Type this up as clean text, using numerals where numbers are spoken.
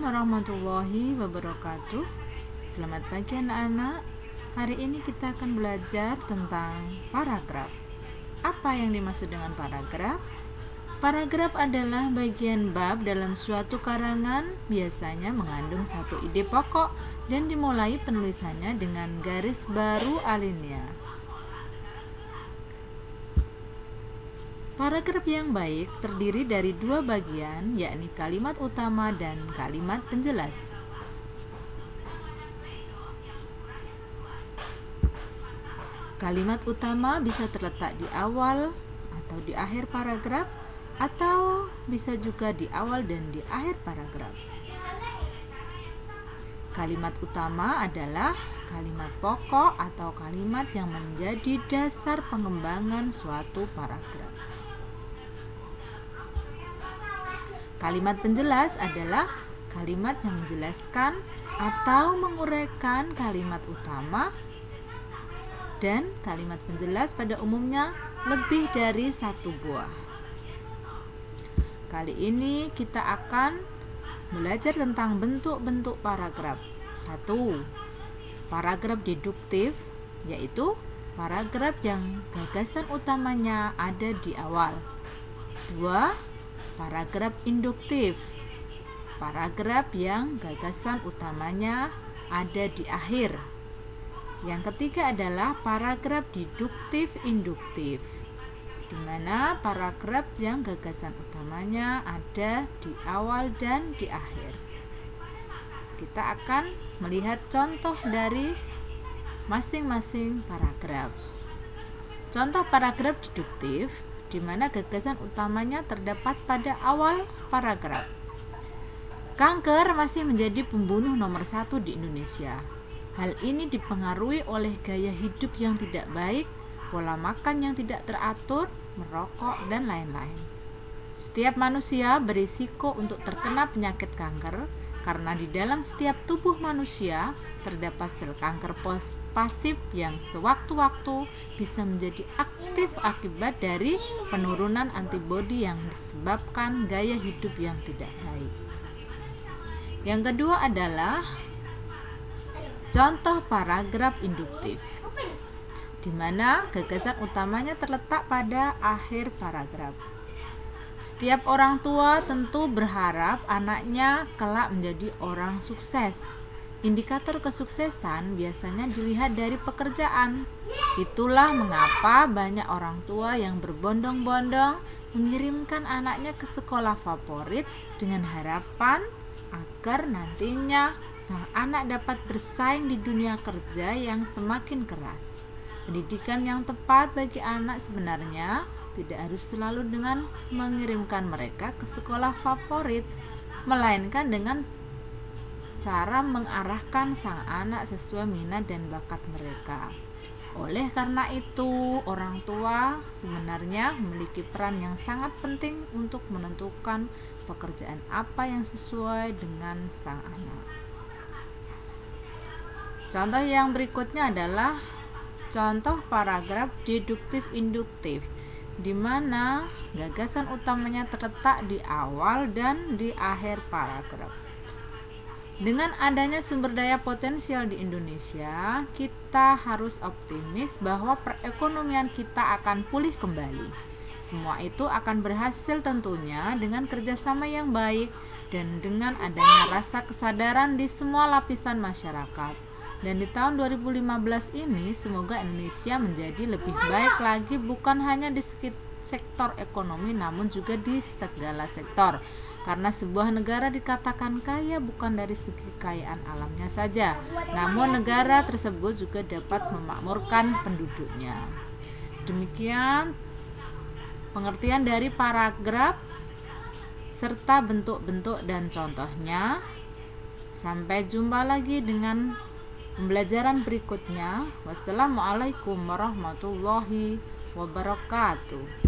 warahmatullahi wabarakatuh. Selamat pagi anak-anak. Hari ini kita akan belajar tentang paragraf. Apa yang dimaksud dengan paragraf? Paragraf adalah bagian bab dalam suatu karangan, biasanya mengandung satu ide pokok dan dimulai penulisannya dengan garis baru alinea. Paragraf yang baik terdiri dari dua bagian, yakni kalimat utama dan kalimat penjelas. Kalimat utama bisa terletak di awal atau di akhir paragraf, atau bisa juga di awal dan di akhir paragraf. Kalimat utama adalah kalimat pokok atau kalimat yang menjadi dasar pengembangan suatu paragraf. Kalimat penjelas adalah kalimat yang menjelaskan atau menguraikan kalimat utama, dan kalimat penjelas pada umumnya lebih dari satu buah. Kali ini kita akan belajar tentang bentuk-bentuk paragraf. 1. Paragraf deduktif, yaitu paragraf yang gagasan utamanya ada di awal. 2. Paragraf induktif, paragraf yang gagasan utamanya ada di akhir. Yang ketiga adalah paragraf deduktif-induktif, di mana paragraf yang gagasan utamanya ada di awal dan di akhir. Kita akan melihat contoh dari masing-masing paragraf. Contoh paragraf deduktif, di mana gagasan utamanya terdapat pada awal paragraf. Kanker masih menjadi pembunuh nomor 1 di Indonesia. Hal ini dipengaruhi oleh gaya hidup yang tidak baik, pola makan yang tidak teratur, merokok, dan lain-lain. Setiap manusia berisiko untuk terkena penyakit kanker karena di dalam setiap tubuh manusia terdapat sel kanker pasif yang sewaktu-waktu bisa menjadi aktif akibat dari penurunan antibodi yang disebabkan gaya hidup yang tidak baik. Yang kedua adalah contoh paragraf induktif, di mana gagasan utamanya terletak pada akhir paragraf. Setiap orang tua tentu berharap anaknya kelak menjadi orang sukses. Indikator kesuksesan biasanya dilihat dari pekerjaan. Itulah mengapa banyak orang tua yang berbondong-bondong mengirimkan anaknya ke sekolah favorit dengan harapan agar nantinya sang anak dapat bersaing di dunia kerja yang semakin keras. Pendidikan yang tepat bagi anak sebenarnya tidak harus selalu dengan mengirimkan mereka ke sekolah favorit, melainkan dengan cara mengarahkan sang anak sesuai minat dan bakat mereka. Oleh karena itu, orang tua sebenarnya memiliki peran yang sangat penting untuk menentukan pekerjaan apa yang sesuai dengan sang anak. Contoh yang berikutnya adalah contoh paragraf deduktif-induktif, di mana gagasan utamanya terletak di awal dan di akhir paragraf. Dengan adanya sumber daya potensial di Indonesia, kita harus optimis bahwa perekonomian kita akan pulih kembali. Semua itu akan berhasil tentunya dengan kerjasama yang baik dan dengan adanya rasa kesadaran di semua lapisan masyarakat. Dan di tahun 2015 ini, semoga Indonesia menjadi lebih baik lagi, bukan hanya di sektor ekonomi namun juga di segala sektor. Karena sebuah negara dikatakan kaya bukan dari segi kekayaan alamnya saja, namun negara tersebut juga dapat memakmurkan penduduknya. Demikian pengertian dari paragraf serta bentuk-bentuk dan contohnya. Sampai jumpa lagi dengan pembelajaran berikutnya. Wassalamualaikum warahmatullahi wabarakatuh.